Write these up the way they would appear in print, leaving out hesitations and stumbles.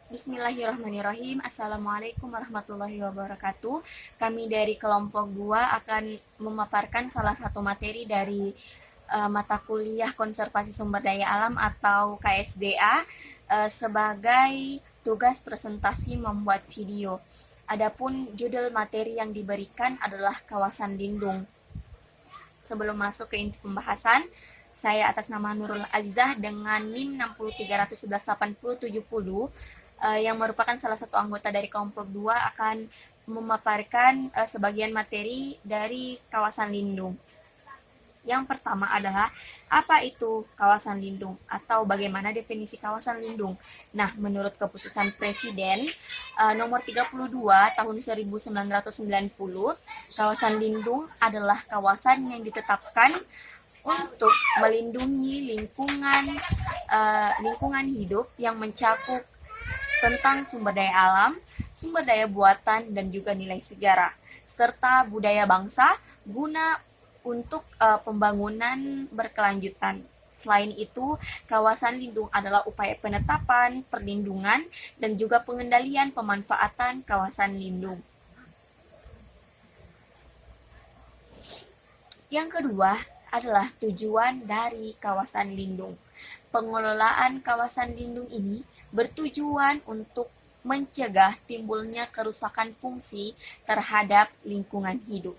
Bismillahirrahmanirrahim. Assalamualaikum warahmatullahi wabarakatuh. Kami dari kelompok 2 akan memaparkan salah satu materi dari mata kuliah Konservasi Sumber Daya Alam atau KSDA sebagai tugas presentasi membuat video. Adapun judul materi yang diberikan adalah kawasan lindung. Sebelum masuk ke inti pembahasan, saya atas nama Nurul Azizah dengan NIM 6031180770 yang merupakan salah satu anggota dari kelompok 2 akan memaparkan sebagian materi dari kawasan lindung. Yang pertama adalah apa itu kawasan lindung atau bagaimana definisi kawasan lindung. Nah, menurut keputusan Presiden nomor 32 tahun 1990, kawasan lindung adalah kawasan yang ditetapkan untuk melindungi lingkungan hidup yang mencakup tentang sumber daya alam, sumber daya buatan, dan juga nilai sejarah, serta budaya bangsa guna untuk pembangunan berkelanjutan. Selain itu, kawasan lindung adalah upaya penetapan, perlindungan, dan juga pengendalian pemanfaatan kawasan lindung. Yang kedua adalah tujuan dari kawasan lindung. Pengelolaan kawasan lindung ini bertujuan untuk mencegah timbulnya kerusakan fungsi terhadap lingkungan hidup.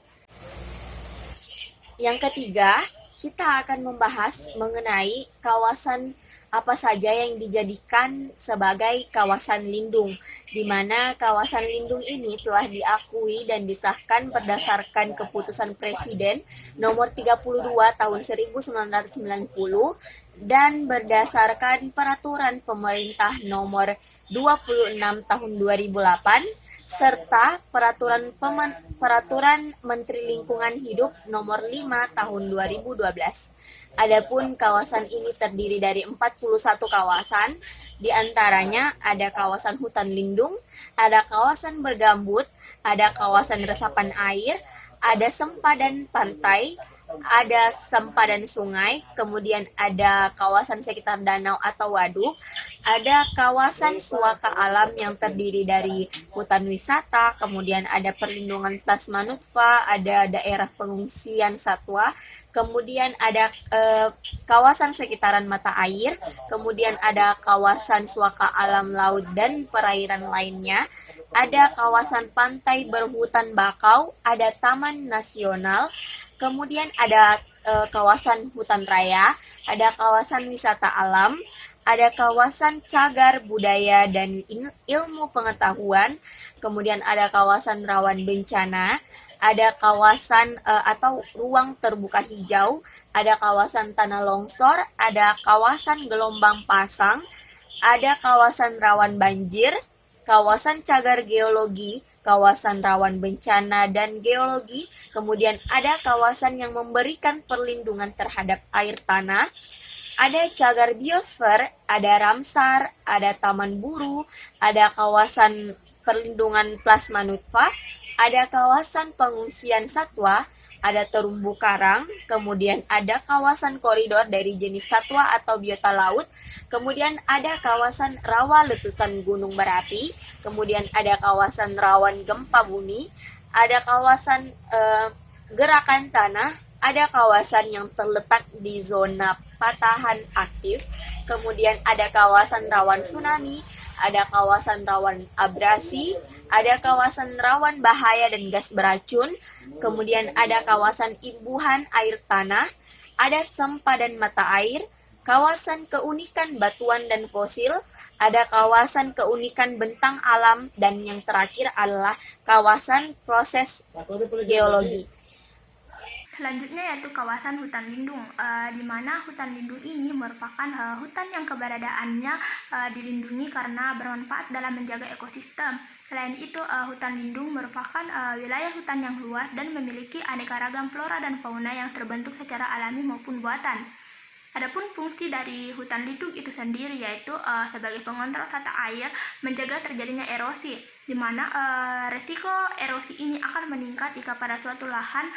Yang ketiga, kita akan membahas mengenai kawasan apa saja yang dijadikan sebagai kawasan lindung, di mana kawasan lindung ini telah diakui dan disahkan berdasarkan keputusan Presiden nomor 32 tahun 1990 dan berdasarkan peraturan pemerintah nomor 26 tahun 2008 serta peraturan Menteri Lingkungan Hidup nomor 5 tahun 2012. Adapun kawasan ini terdiri dari 41 kawasan, di antaranya ada kawasan hutan lindung, ada kawasan bergambut, ada kawasan resapan air, ada sempadan pantai, ada sempadan sungai, kemudian ada kawasan sekitar danau atau waduk, ada kawasan suaka alam yang terdiri dari hutan wisata, kemudian ada perlindungan plasma-nutfa, ada daerah pengungsian satwa, kemudian ada kawasan sekitaran mata air, kemudian ada kawasan suaka alam laut dan perairan lainnya, ada kawasan pantai berhutan bakau, ada taman nasional, kemudian ada kawasan hutan raya, ada kawasan wisata alam, ada kawasan cagar budaya dan ilmu pengetahuan, kemudian ada kawasan rawan bencana, ada kawasan atau ruang terbuka hijau, ada kawasan tanah longsor, ada kawasan gelombang pasang, ada kawasan rawan banjir, kawasan cagar geologi, kawasan rawan bencana dan geologi, kemudian ada kawasan yang memberikan perlindungan terhadap air tanah, ada cagar biosfer, ada Ramsar, ada taman buru, ada kawasan perlindungan plasma nutfa, ada kawasan pengungsian satwa, ada terumbu karang, kemudian ada kawasan koridor dari jenis satwa atau biota laut, kemudian ada kawasan rawa letusan gunung berapi, kemudian ada kawasan rawan gempa bumi, ada kawasan gerakan tanah, ada kawasan yang terletak di zona patahan aktif, kemudian ada kawasan rawan tsunami, ada kawasan rawan abrasi, ada kawasan rawan bahaya dan gas beracun, kemudian ada kawasan imbuhan air tanah, ada sempadan mata air, kawasan keunikan batuan dan fosil, ada kawasan keunikan bentang alam, dan yang terakhir adalah kawasan proses geologi. Selanjutnya yaitu kawasan hutan lindung, di mana hutan lindung ini merupakan hutan yang keberadaannya dilindungi karena bermanfaat dalam menjaga ekosistem. Selain itu, hutan lindung merupakan wilayah hutan yang luas dan memiliki aneka ragam flora dan fauna yang terbentuk secara alami maupun buatan. Adapun fungsi dari hutan lindung itu sendiri yaitu sebagai pengontrol tata air, menjaga terjadinya erosi, di mana resiko erosi ini akan meningkat jika pada suatu lahan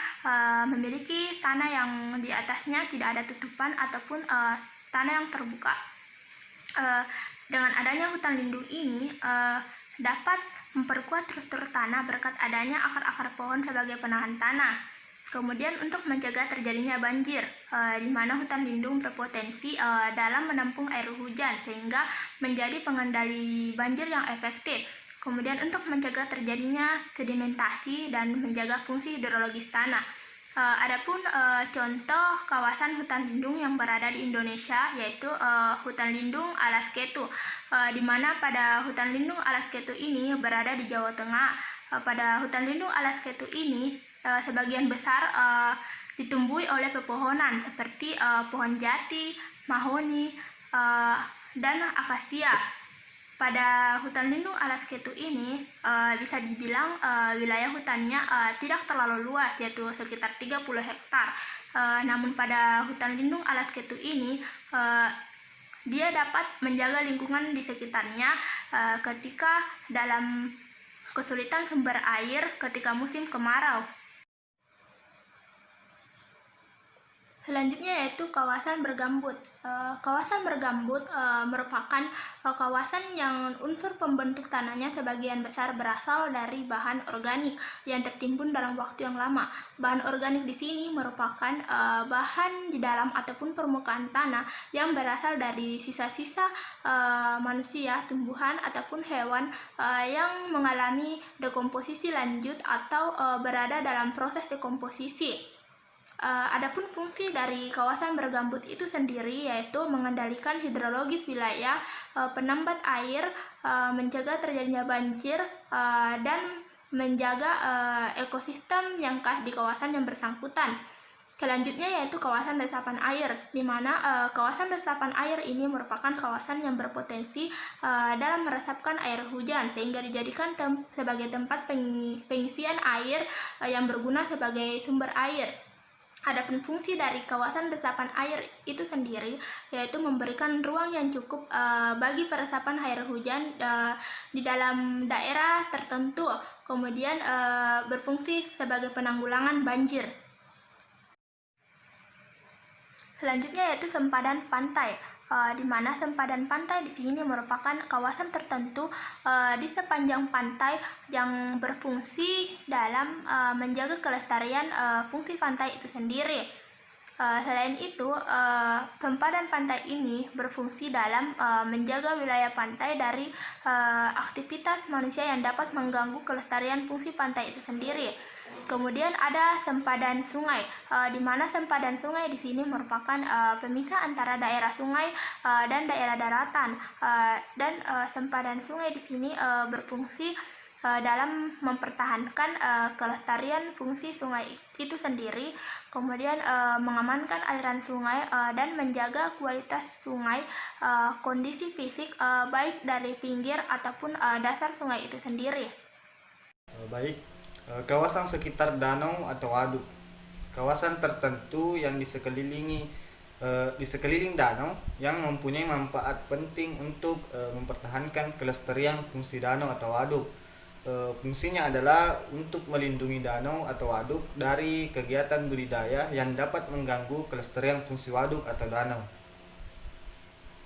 memiliki tanah yang di atasnya tidak ada tutupan ataupun tanah yang terbuka. Eh, dengan adanya hutan lindung ini dapat memperkuat struktur tanah berkat adanya akar-akar pohon sebagai penahan tanah. Kemudian untuk mencegah terjadinya banjir, di mana hutan lindung berpotensi dalam menampung air hujan sehingga menjadi pengendali banjir yang efektif. Kemudian untuk mencegah terjadinya sedimentasi dan menjaga fungsi hidrologis tanah. Adapun contoh kawasan hutan lindung yang berada di Indonesia yaitu hutan lindung Alas Ketu, di mana pada hutan lindung Alas Ketu ini berada di Jawa Tengah. Pada hutan lindung Alas Ketu ini sebagian besar ditumbuhi oleh pepohonan seperti pohon jati, mahoni, dan akasia. Pada hutan lindung Alas Ketu ini bisa dibilang wilayah hutannya tidak terlalu luas, yaitu sekitar 30 hektar. Namun pada hutan lindung Alas Ketu ini dia dapat menjaga lingkungan di sekitarnya ketika dalam kesulitan sumber air ketika musim kemarau. Selanjutnya yaitu kawasan bergambut. Kawasan bergambut merupakan kawasan yang unsur pembentuk tanahnya sebagian besar berasal dari bahan organik yang tertimbun dalam waktu yang lama. Bahan organik di sini merupakan bahan di dalam ataupun permukaan tanah yang berasal dari sisa-sisa manusia, tumbuhan ataupun hewan yang mengalami dekomposisi lanjut atau berada dalam proses dekomposisi. Adapun fungsi dari kawasan bergambut itu sendiri yaitu mengendalikan hidrologis wilayah, penambat air, mencegah terjadinya banjir, dan menjaga ekosistem yang khas di kawasan yang bersangkutan. Selanjutnya yaitu kawasan resapan air, di mana kawasan resapan air ini merupakan kawasan yang berpotensi dalam meresapkan air hujan sehingga dijadikan sebagai tempat pengisian air yang berguna sebagai sumber air. Adapun fungsi dari kawasan resapan air itu sendiri yaitu memberikan ruang yang cukup bagi peresapan air hujan di dalam daerah tertentu, kemudian berfungsi sebagai penanggulangan banjir. Selanjutnya yaitu sempadan pantai, di mana sempadan pantai di sini merupakan kawasan tertentu di sepanjang pantai yang berfungsi dalam menjaga kelestarian fungsi pantai itu sendiri. Selain itu, sempadan pantai ini berfungsi dalam menjaga wilayah pantai dari aktivitas manusia yang dapat mengganggu kelestarian fungsi pantai itu sendiri. Kemudian ada sempadan sungai, di mana sempadan sungai di sini merupakan pemisah antara daerah sungai dan daerah daratan, dan sempadan sungai di sini berfungsi dalam mempertahankan kelestarian fungsi sungai itu sendiri, kemudian mengamankan aliran sungai dan menjaga kualitas sungai, kondisi fisik baik dari pinggir ataupun dasar sungai itu sendiri. Baik, kawasan sekitar danau atau waduk, kawasan tertentu yang di sekeliling danau yang mempunyai manfaat penting untuk mempertahankan kelestarian fungsi danau atau waduk. Fungsinya adalah untuk melindungi danau atau waduk dari kegiatan budidaya yang dapat mengganggu kelestarian fungsi waduk atau danau.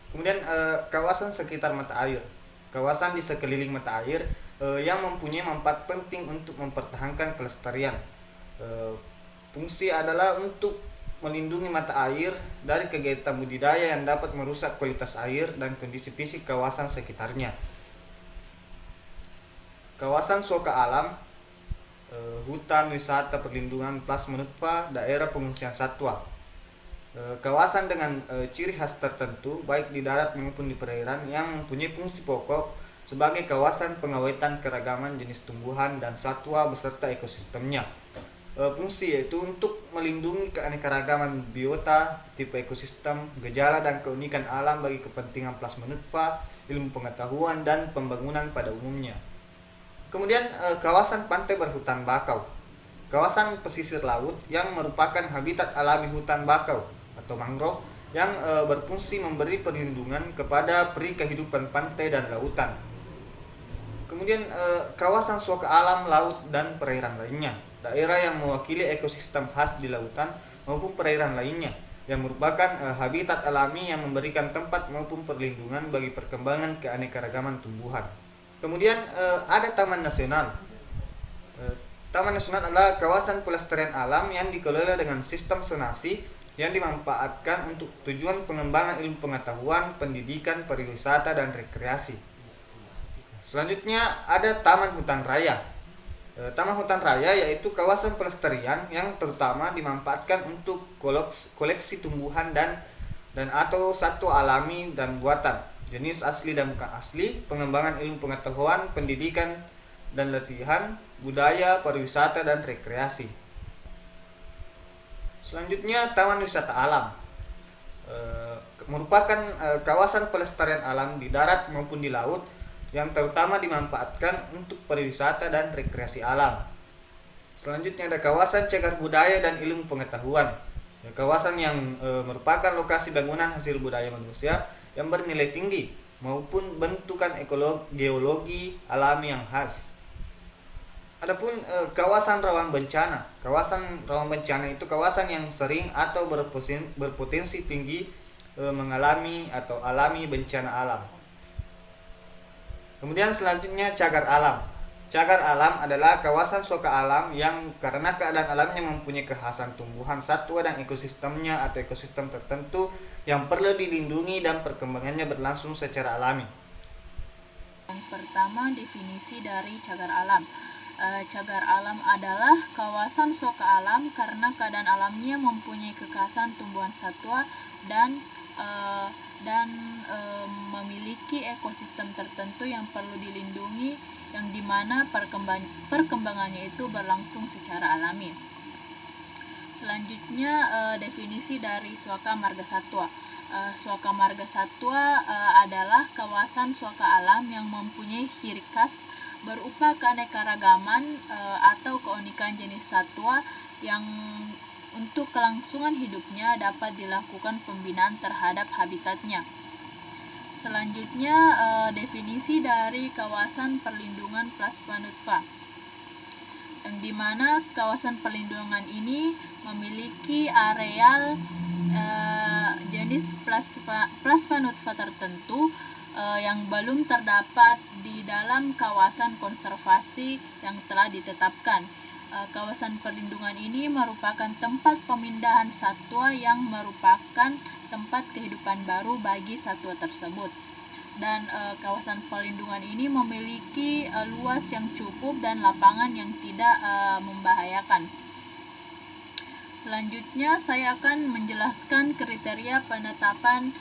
Kemudian kawasan sekitar mata air, kawasan di sekeliling mata air yang mempunyai manfaat penting untuk mempertahankan kelestarian. Fungsi adalah untuk melindungi mata air dari kegiatan budidaya yang dapat merusak kualitas air dan kondisi fisik kawasan sekitarnya. Kawasan suaka alam, hutan wisata perlindungan plasma daerah pengungsian satwa. Kawasan dengan ciri khas tertentu baik di darat maupun di perairan yang mempunyai fungsi pokok sebagai kawasan pengawetan keragaman jenis tumbuhan dan satwa beserta ekosistemnya. Fungsi yaitu untuk melindungi keanekaragaman biota, tipe ekosistem, gejala dan keunikan alam bagi kepentingan plasma nutfah, ilmu pengetahuan dan pembangunan pada umumnya. Kemudian kawasan pantai berhutan bakau, kawasan pesisir laut yang merupakan habitat alami hutan bakau atau mangrove yang berfungsi memberi perlindungan kepada peri kehidupan pantai dan lautan. Kemudian kawasan suaka alam laut dan perairan lainnya, daerah yang mewakili ekosistem khas di lautan maupun perairan lainnya. yang merupakan habitat alami yang memberikan tempat maupun perlindungan bagi perkembangan keanekaragaman tumbuhan. Kemudian ada Taman Nasional. Taman Nasional adalah kawasan pelestarian alam yang dikelola dengan sistem zonasi yang dimanfaatkan untuk tujuan pengembangan ilmu pengetahuan, pendidikan, pariwisata, dan rekreasi. Selanjutnya ada Taman Hutan Raya. Taman Hutan Raya yaitu kawasan pelestarian yang terutama dimanfaatkan untuk koleksi tumbuhan dan atau satwa alami dan buatan, jenis asli dan bukan asli, pengembangan ilmu pengetahuan, pendidikan dan latihan, budaya, pariwisata, dan rekreasi. Selanjutnya Taman Wisata Alam. Merupakan kawasan pelestarian alam di darat maupun di laut yang terutama dimanfaatkan untuk pariwisata dan rekreasi alam. Selanjutnya ada kawasan cagar budaya dan ilmu pengetahuan. Kawasan yang merupakan lokasi bangunan hasil budaya manusia yang bernilai tinggi maupun bentukan geologi alami yang khas. Adapun kawasan rawan bencana. Kawasan rawan bencana itu kawasan yang sering atau berpotensi tinggi mengalami atau alami bencana alam. Kemudian selanjutnya cagar alam. Cagar alam adalah kawasan suaka alam yang karena keadaan alamnya mempunyai kekhasan tumbuhan, satwa, dan ekosistemnya atau ekosistem tertentu yang perlu dilindungi dan perkembangannya berlangsung secara alami. Yang pertama, definisi dari cagar alam. Cagar alam adalah kawasan suaka alam karena keadaan alamnya mempunyai kekhasan tumbuhan satwa dan memiliki ekosistem tertentu yang perlu dilindungi, yang dimana perkembangannya itu berlangsung secara alami. Selanjutnya definisi dari suaka marga satwa. Suaka marga satwa adalah kawasan suaka alam yang mempunyai ciri khas berupa keanekaragaman atau keunikan jenis satwa yang untuk kelangsungan hidupnya dapat dilakukan pembinaan terhadap habitatnya. Selanjutnya definisi dari kawasan perlindungan plasma-nutfah, yang dimana kawasan perlindungan ini memiliki areal jenis plasma-nutfah tertentu yang belum terdapat di dalam kawasan konservasi yang telah ditetapkan. Kawasan perlindungan ini merupakan tempat pemindahan satwa yang merupakan tempat kehidupan baru bagi satwa tersebut. Dan kawasan perlindungan ini memiliki luas yang cukup dan lapangan yang tidak membahayakan. Selanjutnya saya akan menjelaskan kriteria penetapan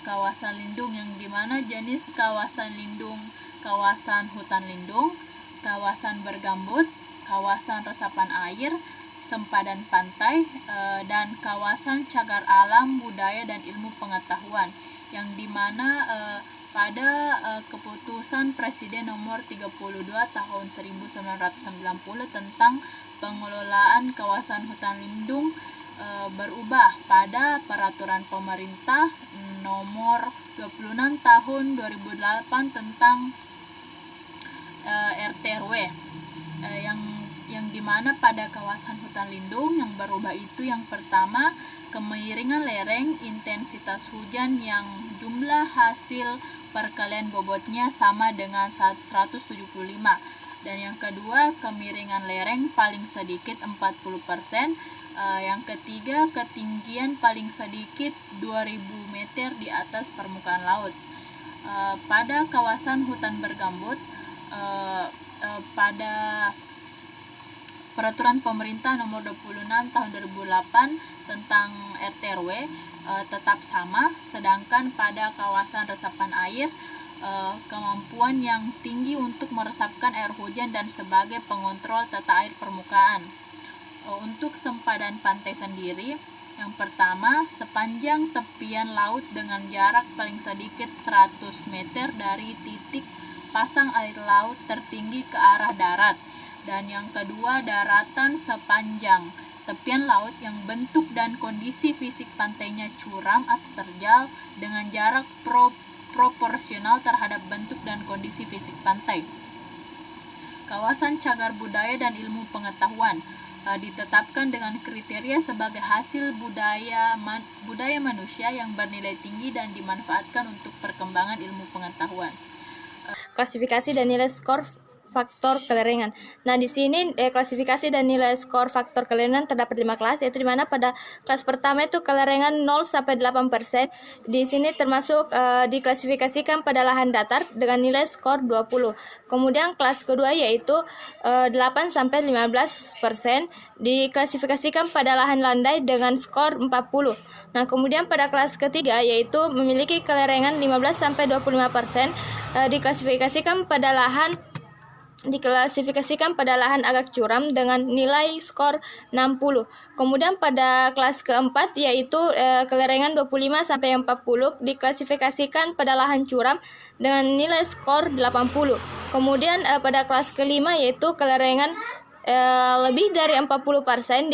kawasan lindung, yang dimana jenis kawasan lindung: kawasan hutan lindung, kawasan bergambut, kawasan resapan air, sempadan pantai, dan kawasan cagar alam, budaya, dan ilmu pengetahuan, yang dimana pada keputusan Presiden nomor 32 tahun 1990 tentang pengelolaan kawasan hutan lindung berubah pada peraturan pemerintah nomor 26 tahun 2008 tentang RT/RW, yang dimana pada kawasan hutan lindung yang berubah itu, yang pertama, kemiringan lereng, intensitas hujan yang jumlah hasil perkalian bobotnya sama dengan 175, dan yang kedua, kemiringan lereng paling sedikit 40%, yang ketiga, ketinggian paling sedikit 2000 meter di atas permukaan laut. Pada kawasan hutan bergambut, pada peraturan pemerintah nomor 26 tahun 2008 tentang RT/RW tetap sama, sedangkan pada kawasan resapan air kemampuan yang tinggi untuk meresapkan air hujan dan sebagai pengontrol tata air permukaan. Untuk sempadan pantai sendiri, yang pertama, sepanjang tepian laut dengan jarak paling sedikit 100 meter dari titik pasang air laut tertinggi ke arah darat. Dan yang kedua, daratan sepanjang tepian laut yang bentuk dan kondisi fisik pantainya curam atau terjal dengan jarak proporsional terhadap bentuk dan kondisi fisik pantai. Kawasan cagar budaya dan ilmu pengetahuan. ditetapkan dengan kriteria sebagai hasil budaya manusia yang bernilai tinggi dan dimanfaatkan untuk perkembangan ilmu pengetahuan. Klasifikasi dan nilai skor faktor kelerengan. Nah, di sini klasifikasi dan nilai skor faktor kelerengan terdapat 5 kelas, yaitu di mana pada kelas pertama itu kelerengan 0 sampai 8%. Di sini termasuk diklasifikasikan pada lahan datar dengan nilai skor 20. Kemudian kelas kedua yaitu 8 sampai 15% diklasifikasikan pada lahan landai dengan skor 40. Nah, kemudian pada kelas ketiga yaitu memiliki kelerengan 15 sampai 25%, diklasifikasikan pada lahan agak curam dengan nilai skor 60. Kemudian pada kelas keempat yaitu kelerengan 25 sampai 40 diklasifikasikan pada lahan curam dengan nilai skor 80. Kemudian pada kelas kelima yaitu kelerengan lebih dari 40%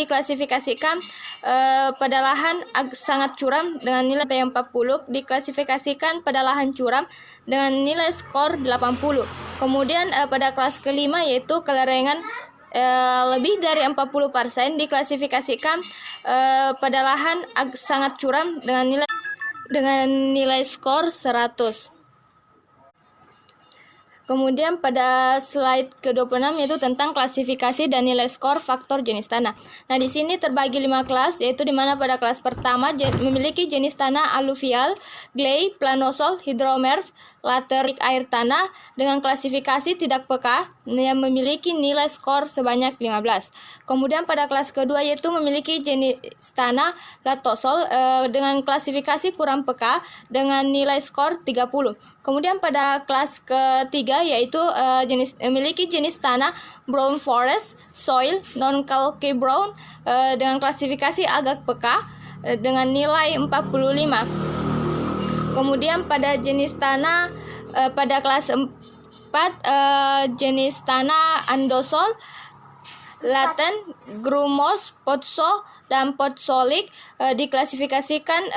diklasifikasikan pada lahan sangat curam dengan nilai 40, diklasifikasikan pada lahan curam dengan nilai skor 80. Kemudian pada kelas kelima yaitu kelerengan lebih dari 40% diklasifikasikan pada lahan sangat curam dengan nilai skor 100. Kemudian pada slide ke-26 yaitu tentang klasifikasi dan nilai skor faktor jenis tanah. Nah, di sini terbagi 5 kelas, yaitu di mana pada kelas pertama memiliki jenis tanah aluvial, clay, planosol, hidromerf, laterik air tanah dengan klasifikasi tidak peka yang memiliki nilai skor sebanyak 15. Kemudian pada kelas kedua yaitu memiliki jenis tanah latosol dengan klasifikasi kurang peka dengan nilai skor 30. Kemudian pada kelas ketiga yaitu memiliki jenis tanah brown forest soil non calcareous brown dengan klasifikasi agak peka dengan nilai 45. Kemudian pada jenis tanah pada kelas 4 jenis tanah andosol, laten, grumos, potso, dan potsolik diklasifikasikan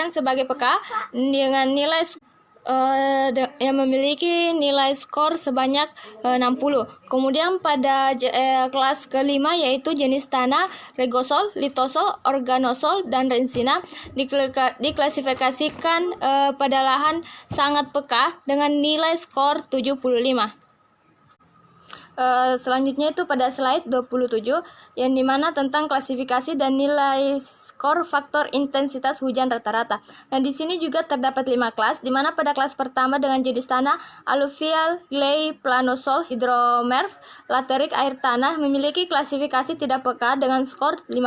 sebagai peka dengan nilai yang memiliki nilai skor sebanyak 60. Kemudian pada kelas kelima yaitu jenis tanah regosol, litosol, organosol, dan rensina diklasifikasikan pada lahan sangat peka dengan nilai skor 75. Selanjutnya itu pada slide 27 yang dimana tentang klasifikasi dan nilai skor faktor intensitas hujan rata-rata. Nah, di sini juga terdapat 5 kelas, di mana pada kelas pertama dengan jenis tanah aluvial, clay, planosol, hidromerf, laterik air tanah memiliki klasifikasi tidak peka dengan skor 15.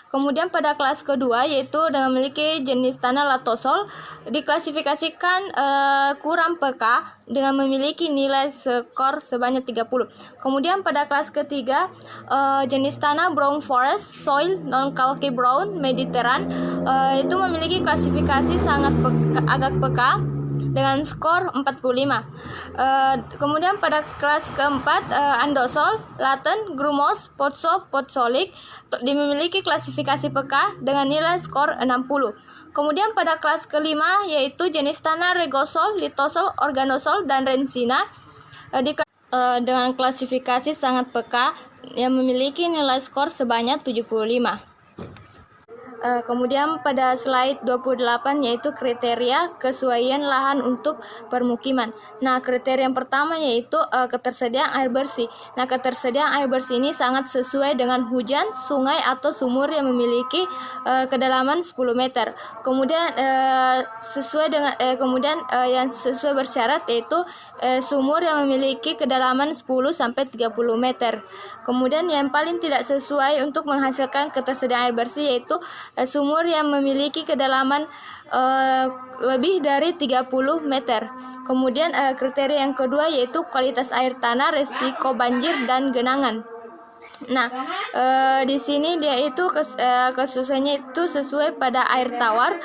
Kemudian pada kelas kedua yaitu dengan memiliki jenis tanah latosol diklasifikasikan kurang peka dengan memiliki nilai skor sebanyak 30. Kemudian pada kelas ketiga jenis tanah brown forest soil non calcareous brown mediterranean itu memiliki klasifikasi agak peka dengan skor 45. Kemudian pada kelas keempat andosol, laten, grumos, potso, potsolik memiliki klasifikasi peka dengan nilai skor 60. Kemudian pada kelas kelima yaitu jenis tanah regosol, litosol, organosol, dan rensina dengan klasifikasi sangat peka yang memiliki nilai skor sebanyak 75. Kemudian pada slide 28 yaitu kriteria kesesuaian lahan untuk permukiman. Nah, kriteria yang pertama yaitu ketersediaan air bersih. Nah, ketersediaan air bersih ini sangat sesuai dengan hujan, sungai atau sumur yang memiliki kedalaman 10 meter. Kemudian yang sesuai bersyarat yaitu sumur yang memiliki kedalaman 10 sampai 30 meter. Kemudian yang paling tidak sesuai untuk menghasilkan ketersediaan air bersih yaitu sumur yang memiliki kedalaman lebih dari 30 meter. Kemudian kriteria yang kedua yaitu kualitas air tanah, resiko banjir, dan genangan. Nah, di sini dia itu kesesuaiannya itu sesuai pada air tawar.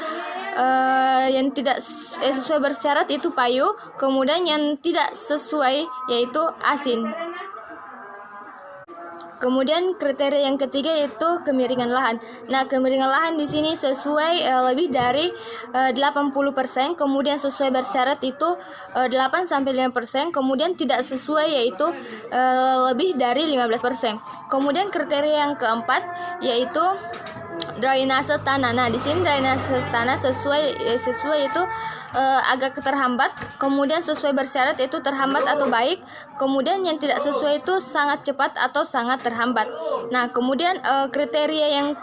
Yang tidak sesuai bersyarat itu payu. Kemudian yang tidak sesuai yaitu asin. Kemudian kriteria yang ketiga yaitu kemiringan lahan. Nah, kemiringan lahan di sini sesuai lebih dari 80%, kemudian sesuai bersyarat itu 8-5%, kemudian tidak sesuai yaitu lebih dari 15%. Kemudian kriteria yang keempat yaitu drainase tanah. Nah, di sini drainase tanah sesuai itu agak terhambat, kemudian sesuai bersyarat itu terhambat atau baik, kemudian yang tidak sesuai itu sangat cepat atau sangat terhambat. Nah, kemudian kriteria yang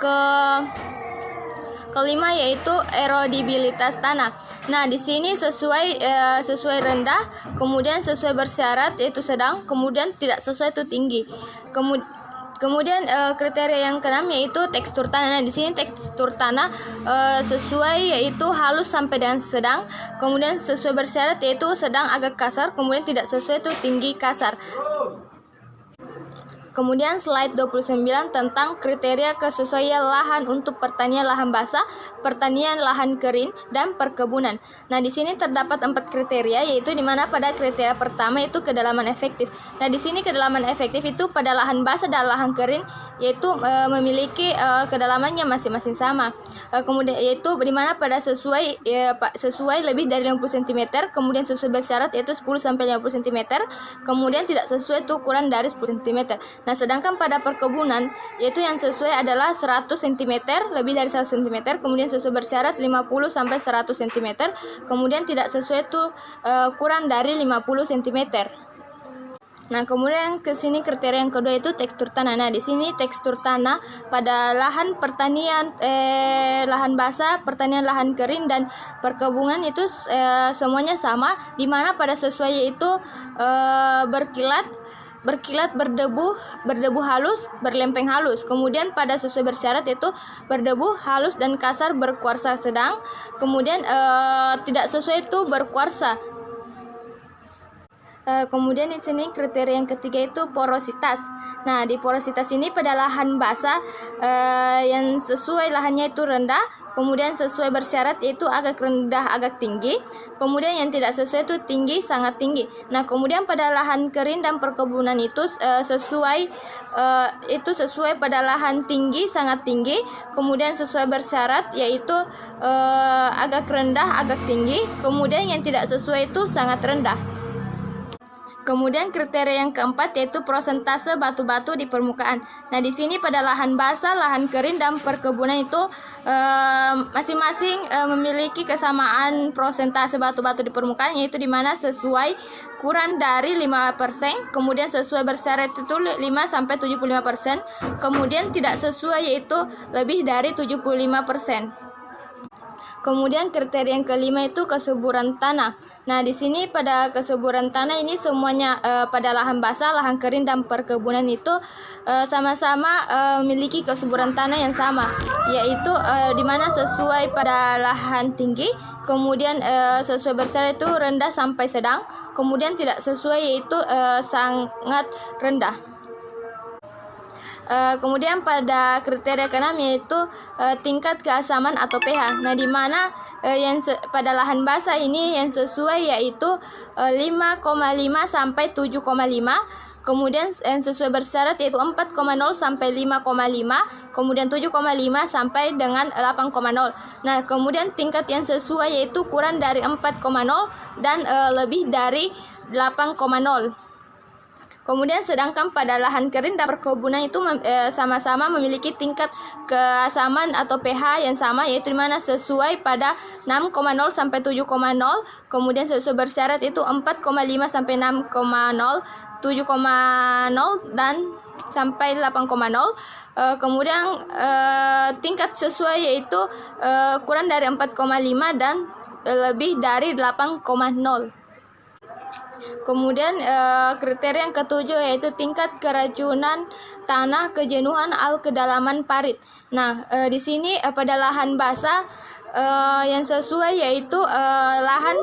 kelima yaitu erodibilitas tanah. Nah, di sini sesuai rendah, kemudian sesuai bersyarat yaitu sedang, kemudian tidak sesuai itu tinggi. Kemudian kriteria yang keenam yaitu tekstur tanah. Nah, di sini tekstur tanah sesuai yaitu halus sampai dengan sedang. Kemudian sesuai bersyarat yaitu sedang agak kasar. Kemudian tidak sesuai itu tinggi kasar. Kemudian slide 29 tentang kriteria kesesuaian lahan untuk pertanian lahan basah, pertanian lahan kering, dan perkebunan. Nah, di sini terdapat 4 kriteria, yaitu di mana pada kriteria pertama itu kedalaman efektif. Nah, di sini kedalaman efektif itu pada lahan basah dan lahan kering yaitu memiliki kedalamannya masing-masing sama. Kemudian yaitu di mana pada sesuai lebih dari 50 cm, kemudian sesuai bersyarat yaitu 10 sampai 50 cm, kemudian tidak sesuai itu kurang dari 10 cm. Nah, sedangkan pada perkebunan yaitu yang sesuai adalah 100 cm, lebih dari 100 cm, kemudian sesuai bersyarat 50 sampai 100 cm, kemudian tidak sesuai itu kurang dari 50 cm. Nah, kemudian ke sini kriteria yang kedua itu tekstur tanah. Nah, di sini tekstur tanah pada lahan pertanian lahan basah, pertanian lahan kering, dan perkebunan itu semuanya sama, di mana pada sesuai yaitu berkilat, berdebu halus, berlempeng halus. Kemudian pada sesuai bersyarat yaitu berdebu halus dan kasar, berkuarsa sedang. Kemudian tidak sesuai itu berkuarsa. Kemudian di sini kriteria yang ketiga itu porositas. Nah, di porositas ini pada lahan basah yang sesuai lahannya itu rendah, kemudian sesuai bersyarat yaitu agak rendah agak tinggi, kemudian yang tidak sesuai itu tinggi sangat tinggi. Nah, kemudian pada lahan kering dan perkebunan itu sesuai pada lahan tinggi sangat tinggi, kemudian sesuai bersyarat yaitu agak rendah agak tinggi, kemudian yang tidak sesuai itu sangat rendah. Kemudian kriteria yang keempat yaitu prosentase batu-batu di permukaan. Nah, di sini pada lahan basah, lahan kering, dan perkebunan itu masing-masing memiliki kesamaan prosentase batu-batu di permukaan, yaitu di mana sesuai kurang dari 5%, kemudian sesuai bersyarat itu 5 sampai 75%, kemudian tidak sesuai yaitu lebih dari 75%. Kemudian kriteria yang kelima itu kesuburan tanah. Nah, di sini pada kesuburan tanah ini semuanya pada lahan basah, lahan kering, dan perkebunan itu sama-sama memiliki kesuburan tanah yang sama, yaitu di mana sesuai pada lahan tinggi, kemudian sesuai bersyarat itu rendah sampai sedang, kemudian tidak sesuai yaitu sangat rendah. Kemudian pada kriteria keenam yaitu tingkat keasaman atau pH. Nah, di mana pada lahan basah ini yang sesuai yaitu 5,5 sampai 7,5. Kemudian yang sesuai bersyarat yaitu 4,0 sampai 5,5, kemudian 7,5 sampai dengan 8,0. Nah, kemudian tingkat yang sesuai yaitu kurang dari 4,0 dan lebih dari 8,0. Kemudian sedangkan pada lahan kering dan perkebunan itu sama-sama memiliki tingkat keasaman atau pH yang sama, yaitu dimana sesuai pada 6,0 sampai 7,0, kemudian sesuai bersyarat itu 4,5 sampai 6,0, 7,0 dan sampai 8,0. Kemudian tingkat sesuai yaitu kurang dari 4,5 dan lebih dari 8,0. Kemudian kriteria yang ketujuh yaitu tingkat keracunan tanah, kejenuhan, kedalaman parit. Nah, di sini pada lahan basah yang sesuai yaitu lahan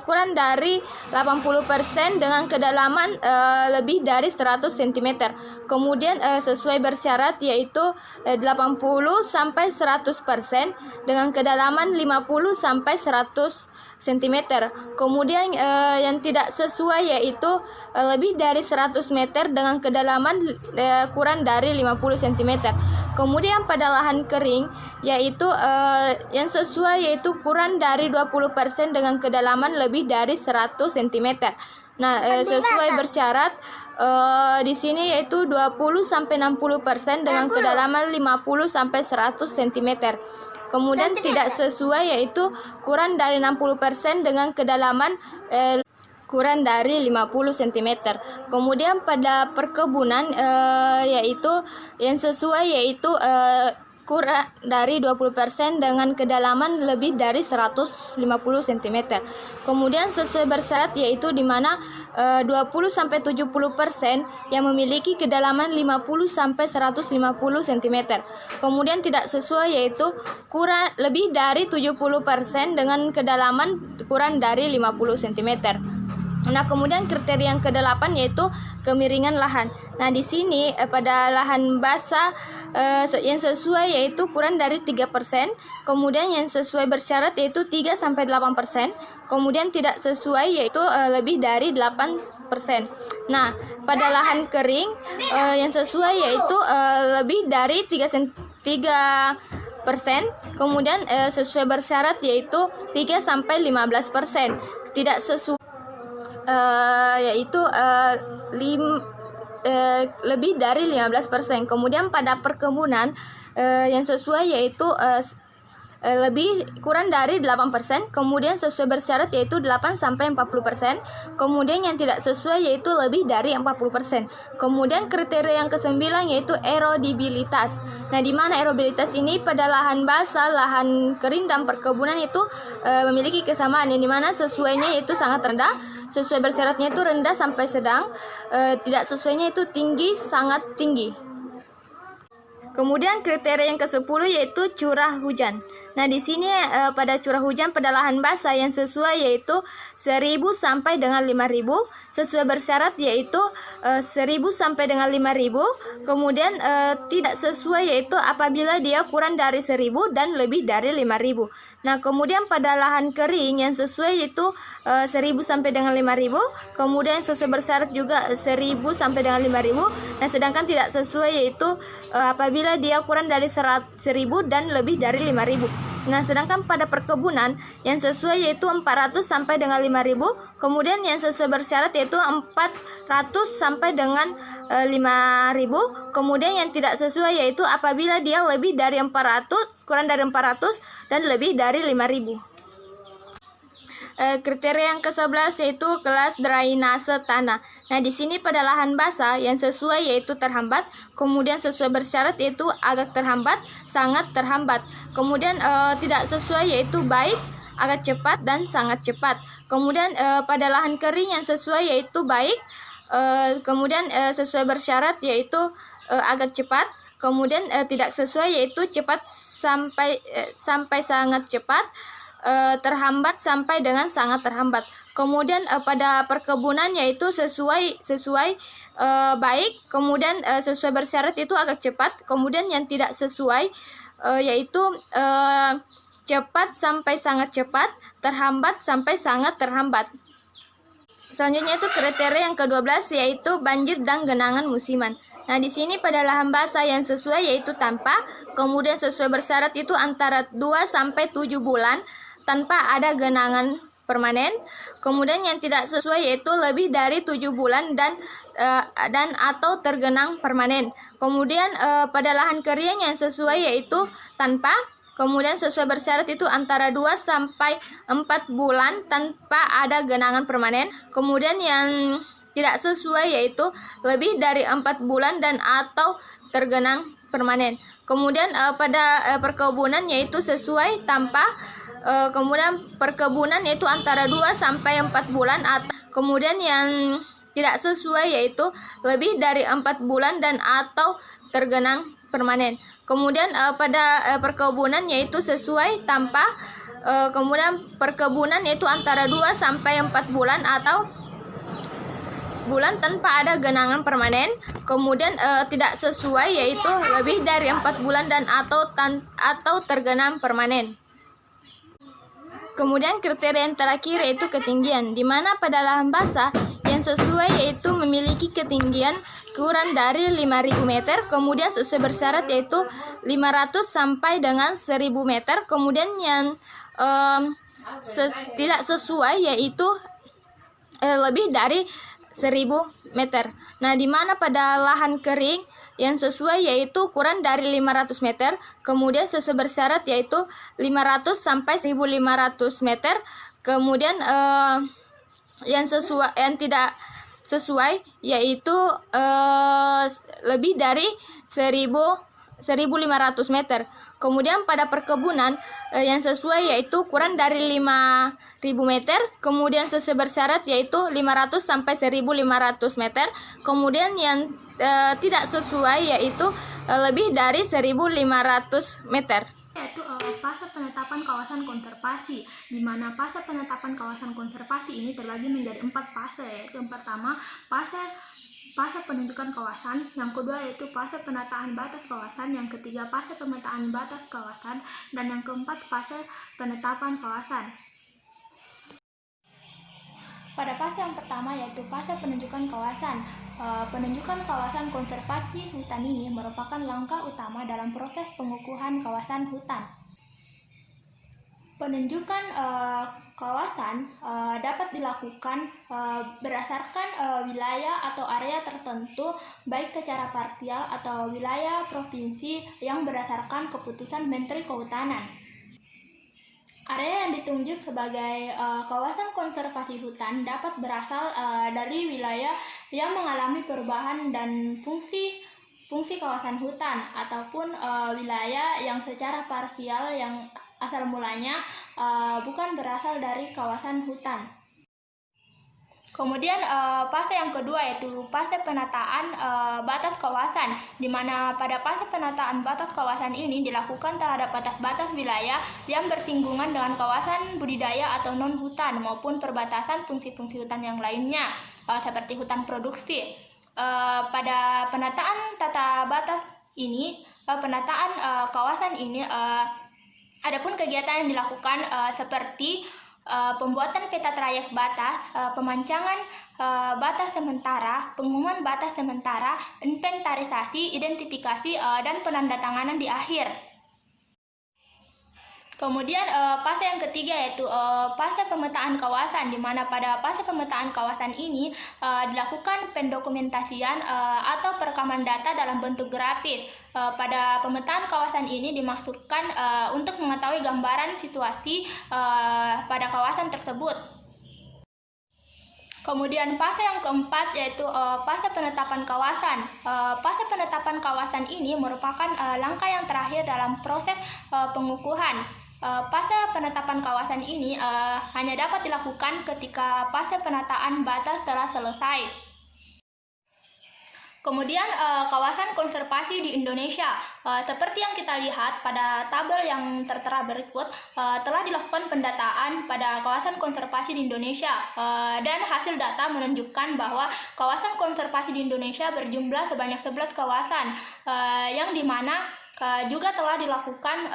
kurang dari 80% dengan kedalaman lebih dari 100 cm. Kemudian sesuai bersyarat yaitu 80 sampai 100% dengan kedalaman 50 sampai 100 cm. Kemudian yang tidak sesuai yaitu lebih dari 100 meter dengan kedalaman kurang dari 50 cm. Kemudian pada lahan kering yaitu yang sesuai yaitu kurang dari 20% dengan kedalaman lebih dari 100 cm. Nah, sesuai bersyarat di sini yaitu 20 sampai 60% dengan kedalaman 50 sampai 100 cm. Kemudian tidak sesuai yaitu kurang dari 60% dengan kedalaman kurang dari 50 cm. Kemudian pada perkebunan yaitu yang sesuai yaitu kurang dari 20% dengan kedalaman lebih dari 150 cm. Kemudian sesuai bersyarat yaitu di mana 20 sampai 70% yang memiliki kedalaman 50 sampai 150 cm. Kemudian tidak sesuai yaitu kurang lebih dari 70% dengan kedalaman kurang dari 50 cm. Nah, kemudian kriteria yang ke-8 yaitu kemiringan lahan. Nah, di sini pada lahan basah yang sesuai yaitu kurang dari 3%, kemudian yang sesuai bersyarat yaitu 3 sampai 8%, kemudian tidak sesuai yaitu lebih dari 8%. Nah, pada lahan kering yang sesuai yaitu lebih dari 3%, kemudian sesuai bersyarat yaitu 3 sampai 15%. Tidak sesuai yaitu lebih dari 15%. Kemudian pada perkebunan yang sesuai yaitu lebih kurang dari 8%, kemudian sesuai bersyarat yaitu 8 sampai 40%, kemudian yang tidak sesuai yaitu lebih dari 40%. Kemudian kriteria yang ke-9 yaitu erodibilitas. Nah, di mana erodibilitas ini pada lahan basah, lahan kering dan perkebunan itu memiliki kesamaan, yang di mana sesuainya yaitu sangat rendah, sesuai bersyaratnya itu rendah sampai sedang, tidak sesuainya itu tinggi sangat tinggi. Kemudian kriteria yang ke-10 yaitu curah hujan. Nah, di sini pada curah hujan pada lahan basah yang sesuai yaitu 1000 sampai dengan 5000, sesuai bersyarat yaitu 1000 sampai dengan 5000. Kemudian tidak sesuai yaitu apabila dia kurang dari 1000 dan lebih dari 5000. Nah, kemudian pada lahan kering yang sesuai yaitu 1000 sampai dengan 5000, kemudian sesuai bersyarat juga 1000 sampai dengan 5000. Nah, sedangkan tidak sesuai yaitu apabila dia kurang dari 1000 dan lebih dari 5000. Nah, sedangkan pada perkebunan yang sesuai yaitu 400 sampai dengan 5000, kemudian yang sesuai bersyarat yaitu 400 sampai dengan 5000, kemudian yang tidak sesuai yaitu apabila dia lebih dari 400, kurang dari 400 dan lebih dari 5000. Kriteria yang ke-11 yaitu kelas drainase tanah. Nah, di sini pada lahan basah yang sesuai yaitu terhambat, kemudian sesuai bersyarat yaitu agak terhambat, sangat terhambat. Kemudian tidak sesuai yaitu baik, agak cepat dan sangat cepat. Kemudian pada lahan kering yang sesuai yaitu baik, kemudian sesuai bersyarat yaitu agak cepat. Kemudian tidak sesuai yaitu cepat sampai sangat cepat. Terhambat sampai dengan sangat terhambat. Kemudian pada perkebunan yaitu sesuai baik, kemudian sesuai bersyarat itu agak cepat, kemudian yang tidak sesuai yaitu cepat sampai sangat cepat, terhambat sampai sangat terhambat. Selanjutnya itu kriteria yang ke-12 yaitu banjir dan genangan musiman. Nah, di sini pada lahan basah yang sesuai yaitu tanpa, kemudian sesuai bersyarat itu antara 2 sampai 7 bulan tanpa ada genangan permanen. Kemudian yang tidak sesuai yaitu lebih dari 7 bulan dan atau tergenang permanen. Kemudian pada lahan kering yang sesuai yaitu tanpa, kemudian sesuai bersyarat itu antara 2 sampai 4 bulan tanpa ada genangan permanen. Kemudian yang tidak sesuai yaitu lebih dari 4 bulan dan atau tergenang permanen. Kemudian pada perkebunan yaitu sesuai tanpa, kemudian perkebunan yaitu antara 2 sampai 4 bulan, kemudian yang tidak sesuai yaitu lebih dari 4 bulan dan atau tergenang permanen. Kemudian pada perkebunan yaitu sesuai tanpa kemudian perkebunan yaitu antara 2 sampai 4 bulan atau bulan tanpa ada genangan permanen. Kemudian tidak sesuai yaitu lebih dari 4 bulan dan atau tergenang permanen. Kemudian kriteria yang terakhir yaitu ketinggian, di mana pada lahan basah yang sesuai yaitu memiliki ketinggian kurang dari 5.000 meter, kemudian sesuai bersyarat yaitu 500 sampai dengan 1.000 meter, kemudian yang tidak sesuai yaitu lebih dari 1.000 meter. Nah, di mana pada lahan kering yang sesuai yaitu kurang dari 500 meter, kemudian sesuai bersyarat yaitu 500 sampai 1.500 meter, kemudian yang tidak sesuai yaitu lebih dari 1.500 meter. Kemudian pada perkebunan yang sesuai yaitu kurang dari 5.000 meter, kemudian sesuai bersyarat yaitu 500 sampai 1.500 meter, kemudian yang tidak sesuai yaitu lebih dari 1.500 meter. Yaitu fase penetapan kawasan konservasi, di mana fase penetapan kawasan konservasi ini terbagi menjadi 4 fase, yaitu yang pertama fase penunjukan kawasan, yang kedua yaitu fase penataan batas kawasan, yang ketiga fase pemetaan batas kawasan, dan yang keempat fase penetapan kawasan. Pada fase yang pertama yaitu fase penunjukan kawasan. Penunjukan kawasan konservasi hutan ini merupakan langkah utama dalam proses pengukuhan kawasan hutan. Penunjukan kawasan dapat dilakukan berdasarkan wilayah atau area tertentu, baik secara parsial atau wilayah provinsi yang berdasarkan keputusan Menteri Kehutanan. Area yang ditunjuk sebagai kawasan konservasi hutan dapat berasal dari wilayah yang mengalami perubahan dan fungsi kawasan hutan, ataupun wilayah yang secara parsial yang asal mulanya bukan berasal dari kawasan hutan. Kemudian fase yang kedua yaitu fase penataan batas kawasan, di mana pada fase penataan batas kawasan ini dilakukan terhadap batas-batas wilayah yang bersinggungan dengan kawasan budidaya atau non-hutan maupun perbatasan fungsi-fungsi hutan yang lainnya, seperti hutan produksi. Pada penataan tata batas ini, penataan kawasan ini, adapun kegiatan yang dilakukan seperti pembuatan peta trayek batas, pemancangan batas sementara, pengumuman batas sementara, inventarisasi, identifikasi, dan penandatanganan di akhir. Kemudian fase yang ketiga yaitu fase pemetaan kawasan, di mana pada fase pemetaan kawasan ini dilakukan pendokumentasian atau perekaman data dalam bentuk grafis. Pada pemetaan kawasan ini dimaksudkan untuk mengetahui gambaran situasi pada kawasan tersebut. Kemudian fase yang keempat yaitu fase penetapan kawasan. Fase penetapan kawasan ini merupakan langkah yang terakhir dalam proses pengukuhan. Fase penetapan kawasan ini hanya dapat dilakukan ketika fase penataan batas telah selesai. Kemudian kawasan konservasi di Indonesia, seperti yang kita lihat pada tabel yang tertera berikut, telah dilakukan pendataan pada kawasan konservasi di Indonesia, dan hasil data menunjukkan bahwa kawasan konservasi di Indonesia berjumlah sebanyak 11 kawasan, yang dimana juga telah dilakukan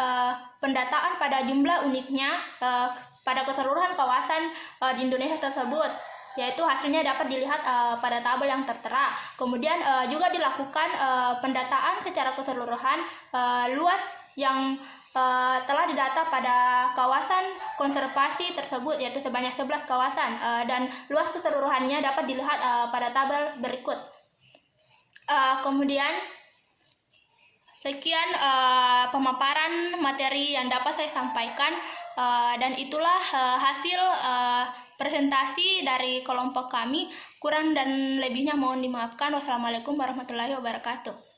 pendataan pada jumlah uniknya pada keseluruhan kawasan di Indonesia tersebut, yaitu hasilnya dapat dilihat pada tabel yang tertera. Kemudian juga dilakukan pendataan secara keseluruhan luas yang telah didata pada kawasan konservasi tersebut, yaitu sebanyak 11 kawasan, dan luas keseluruhannya dapat dilihat pada tabel berikut. Kemudian sekian pemaparan materi yang dapat saya sampaikan, dan itulah hasil presentasi dari kelompok kami. Kurang dan lebihnya mohon dimaafkan. Wassalamualaikum warahmatullahi wabarakatuh.